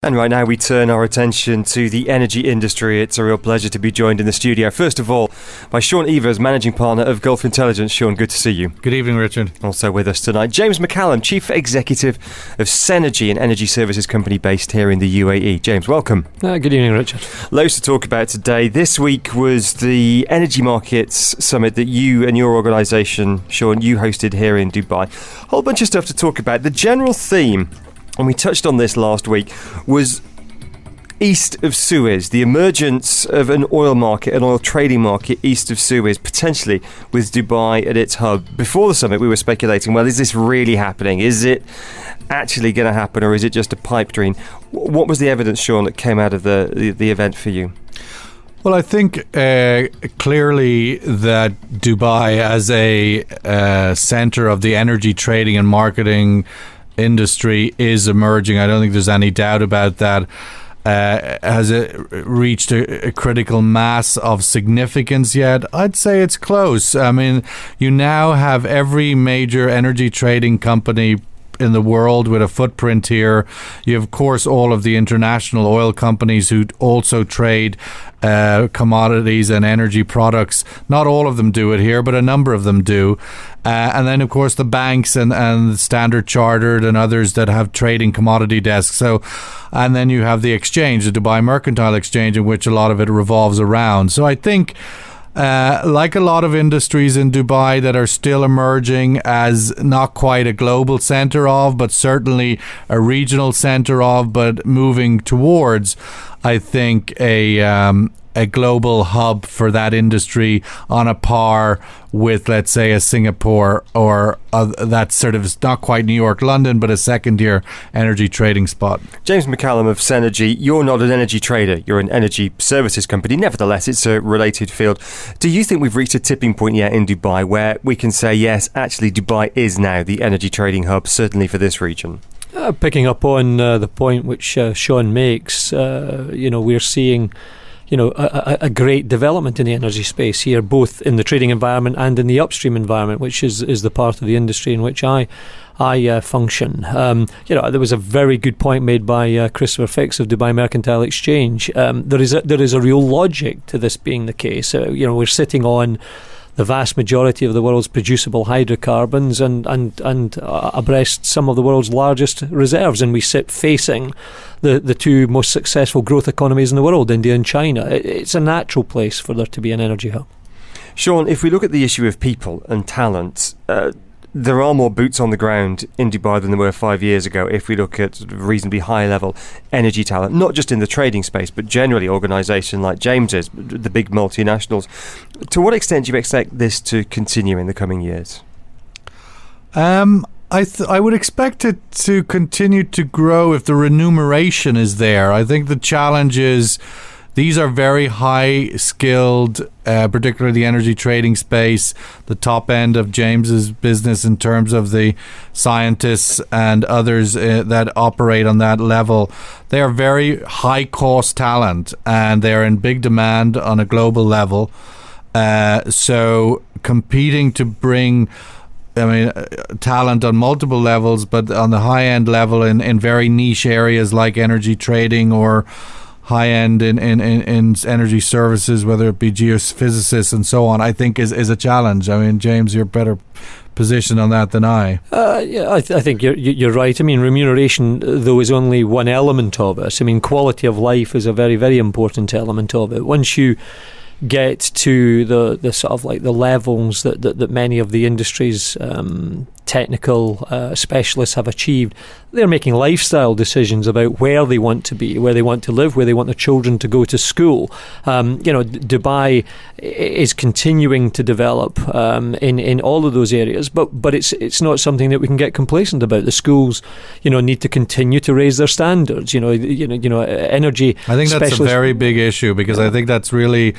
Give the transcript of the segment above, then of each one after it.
And right now we turn our attention to the energy industry. It's a real pleasure to be joined in the studio, first of all, by Sean Evers, Managing Partner of Gulf Intelligence. Sean, good to see you. Good evening, Richard. Also with us tonight, James McCallum, Chief Executive of Senergy, an energy services company based here in the UAE. James, welcome. Good evening, Richard. Loads to talk about today. This week was the Energy Markets Summit that you and your organisation, Sean, you hosted here in Dubai. A whole bunch of stuff to talk about. The general theme, and we touched on this last week, was east of Suez, the emergence of an oil market, an oil trading market east of Suez, potentially with Dubai at its hub. Before the summit, we were speculating, well, is this really happening? Is it actually going to happen, or is it just a pipe dream? What was the evidence, Sean, that came out of the event for you? Well, I think clearly that Dubai, as a centre of the energy trading and marketing industry, is emerging. I don't think there's any doubt about that. Has it reached a critical mass of significance yet? I'd say it's close. I mean, you now have every major energy trading company in the world with a footprint here. You have, of course, all of the international oil companies who also trade commodities and energy products. Not all of them do it here, but a number of them do. And then, of course, the banks and Standard Chartered and others that have trading commodity desks. So, and then you have the exchange, the Dubai Mercantile Exchange, in which a lot of it revolves around. So I think, like a lot of industries in Dubai that are still emerging as not quite a global centre of, but certainly a regional centre of, but moving towards, I think, a global hub for that industry on a par with, let's say, a Singapore or that sort of, not quite New York, London, but a second-tier energy trading spot. James McCallum of Senergy, you're not an energy trader, you're an energy services company. Nevertheless, it's a related field. Do you think we've reached a tipping point yet in Dubai where we can say, yes, actually Dubai is now the energy trading hub, certainly for this region? Picking up on the point which Sean makes, we're seeing a great development in the energy space here, both in the trading environment and in the upstream environment, which is the part of the industry in which I function. There was a very good point made by Christopher Fix of Dubai Mercantile Exchange. There is a real logic to this being the case. We're sitting on the vast majority of the world's producible hydrocarbons and abreast some of the world's largest reserves, and we sit facing the two most successful growth economies in the world, India and China. It's a natural place for there to be an energy hub. Sean, if we look at the issue of people and talent, there are more boots on the ground in Dubai than there were 5 years ago if we look at reasonably high-level energy talent, not just in the trading space, but generally organisations like James's, the big multinationals. To what extent do you expect this to continue in the coming years? I would expect it to continue to grow if the remuneration is there. I think the challenge is these are very high-skilled, particularly the energy trading space, the top end of James's business in terms of the scientists and others that operate on that level. They are very high-cost talent, and they are in big demand on a global level. So competing to bring talent on multiple levels, but on the high-end level in very niche areas like energy trading or high-end in energy services, whether it be geophysicists and so on, I think is a challenge. I mean, James, you're better positioned on that than I. I think you're right. I mean, remuneration, though, is only one element of it. I mean, quality of life is a very, very important element of it. Once you get to the sort of like the levels that many of the industry's technical specialists have achieved, they're making lifestyle decisions about where they want to be, where they want to live, where they want their children to go to school. Dubai is continuing to develop in all of those areas, but it's not something that we can get complacent about. The schools, need to continue to raise their standards. Energy. I think that's a very big issue, because I think that's really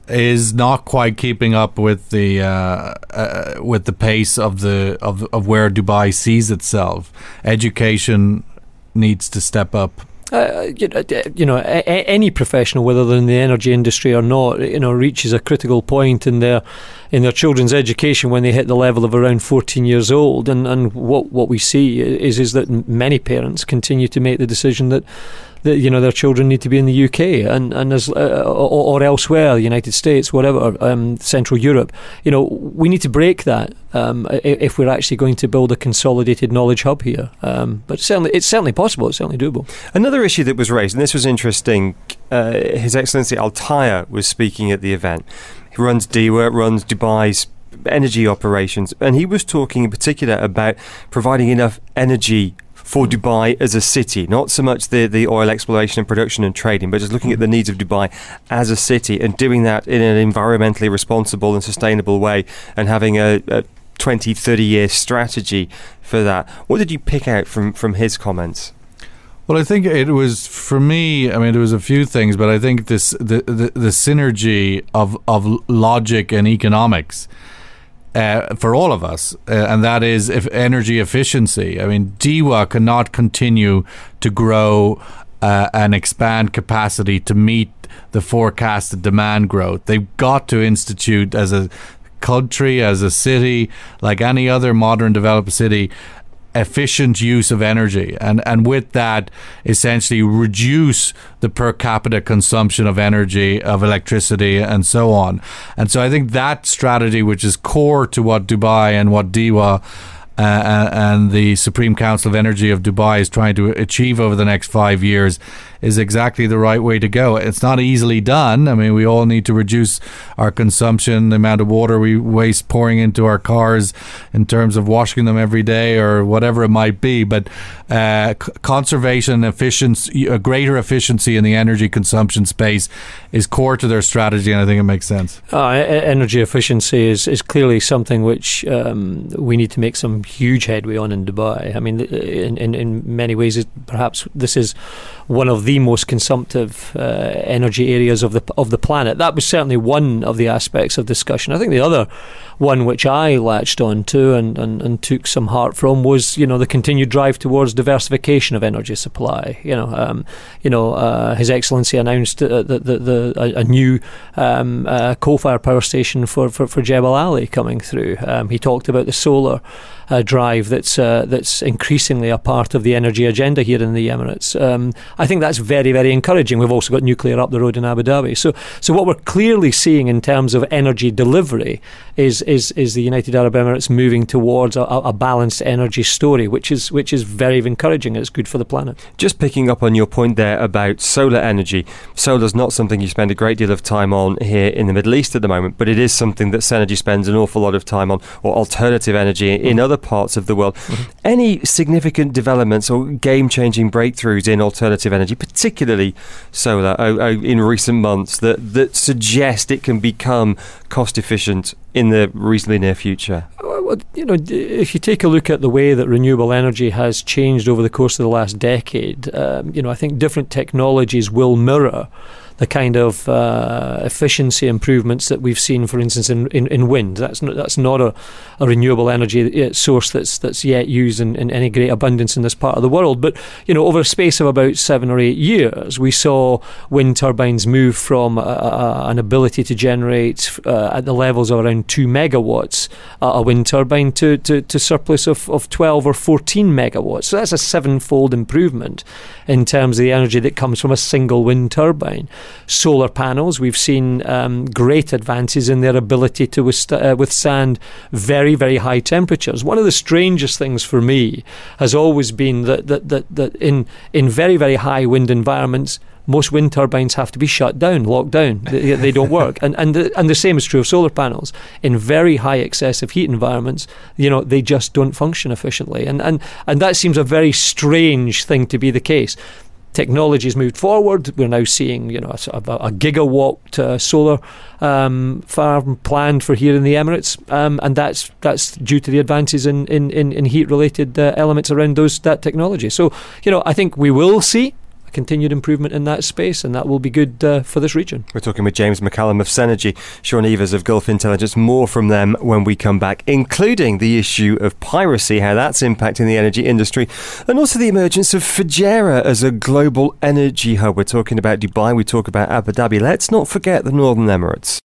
is not quite keeping up with the pace of where Dubai sees itself. Education needs to step up. Any professional, whether they're in the energy industry or not, reaches a critical point in their children's education when they hit the level of around 14 years old. And what we see is that many parents continue to make the decision that that their children need to be in the UK and as or elsewhere, the United States, whatever, Central Europe. We need to break that if we're actually going to build a consolidated knowledge hub here. But it's certainly possible. It's certainly doable. Another issue that was raised, and this was interesting, His Excellency Al-Taya was speaking at the event. He runs DEWA, runs Dubai's energy operations, and he was talking in particular about providing enough energy for Dubai as a city, not so much the oil exploration and production and trading, but just looking at the needs of Dubai as a city and doing that in an environmentally responsible and sustainable way, and having a 20, 30-year strategy for that. What did you pick out from his comments? Well, I think it was, for me, I mean, there was a few things, but I think the synergy of logic and economics for all of us, and that is energy efficiency. I mean, DEWA cannot continue to grow and expand capacity to meet the forecasted demand growth. They've got to institute, as a country, as a city, like any other modern developed city, efficient use of energy, and with that essentially reduce the per capita consumption of energy, of electricity, and so on. And so I think that strategy, which is core to what Dubai and what DEWA and the Supreme Council of Energy of Dubai is trying to achieve over the next 5 years, is exactly the right way to go. It's not easily done. I mean, we all need to reduce our consumption, the amount of water we waste pouring into our cars in terms of washing them every day or whatever it might be. But conservation, efficiency, a greater efficiency in the energy consumption space is core to their strategy, and I think it makes sense. Energy efficiency is clearly something which we need to make some huge headway on in Dubai. I mean, in many ways, perhaps this is one of the most consumptive energy areas of the planet. That was certainly one of the aspects of discussion. I think the other one which I latched on to and took some heart from was the continued drive towards diversification of energy supply. His Excellency announced a new coal-fired power station for Jebel Ali coming through. He talked about the solar drive that's increasingly a part of the energy agenda here in the Emirates. I think that's very, very encouraging. We've also got nuclear up the road in Abu Dhabi. So what we're clearly seeing in terms of energy delivery is the United Arab Emirates moving towards a balanced energy story, which is very encouraging. It's good for the planet. Just picking up on your point there about solar energy. Solar's not something you spend a great deal of time on here in the Middle East at the moment, but it is something that Senergy spends an awful lot of time on, or alternative energy in other parts of the world. Any significant developments or game-changing breakthroughs in alternative energy, particularly solar, in recent months that suggest it can become cost-efficient in the reasonably near future? Well, if you take a look at the way that renewable energy has changed over the course of the last decade, I think different technologies will mirror the kind of efficiency improvements that we've seen, for instance, in wind. That's not a renewable energy source that's yet used in any great abundance in this part of the world. But over a space of about 7 or 8 years, we saw wind turbines move from an ability to generate at the levels of around 2 megawatts a wind turbine to surplus of 12 or 14 megawatts. So that's a 7-fold improvement in terms of the energy that comes from a single wind turbine. Solar panels, we've seen great advances in their ability to withstand very, very high temperatures. One of the strangest things for me has always been that in very, very high wind environments, most wind turbines have to be shut down, locked down. They don't work. And the same is true of solar panels. In very high excessive heat environments, they just don't function efficiently. And that seems a very strange thing to be the case. Technology's moved forward. We're now seeing, a gigawatt solar farm planned for here in the Emirates, and that's due to the advances in heat-related elements around that technology. So, I think we will see continued improvement in that space, and that will be good for this region. We're talking with James McCallum of Senergy, Sean Evers of Gulf Intelligence. More from them when we come back, including the issue of piracy, how that's impacting the energy industry, and also the emergence of Fujairah as a global energy hub. We're talking about Dubai, we talk about Abu Dhabi. Let's not forget the Northern Emirates.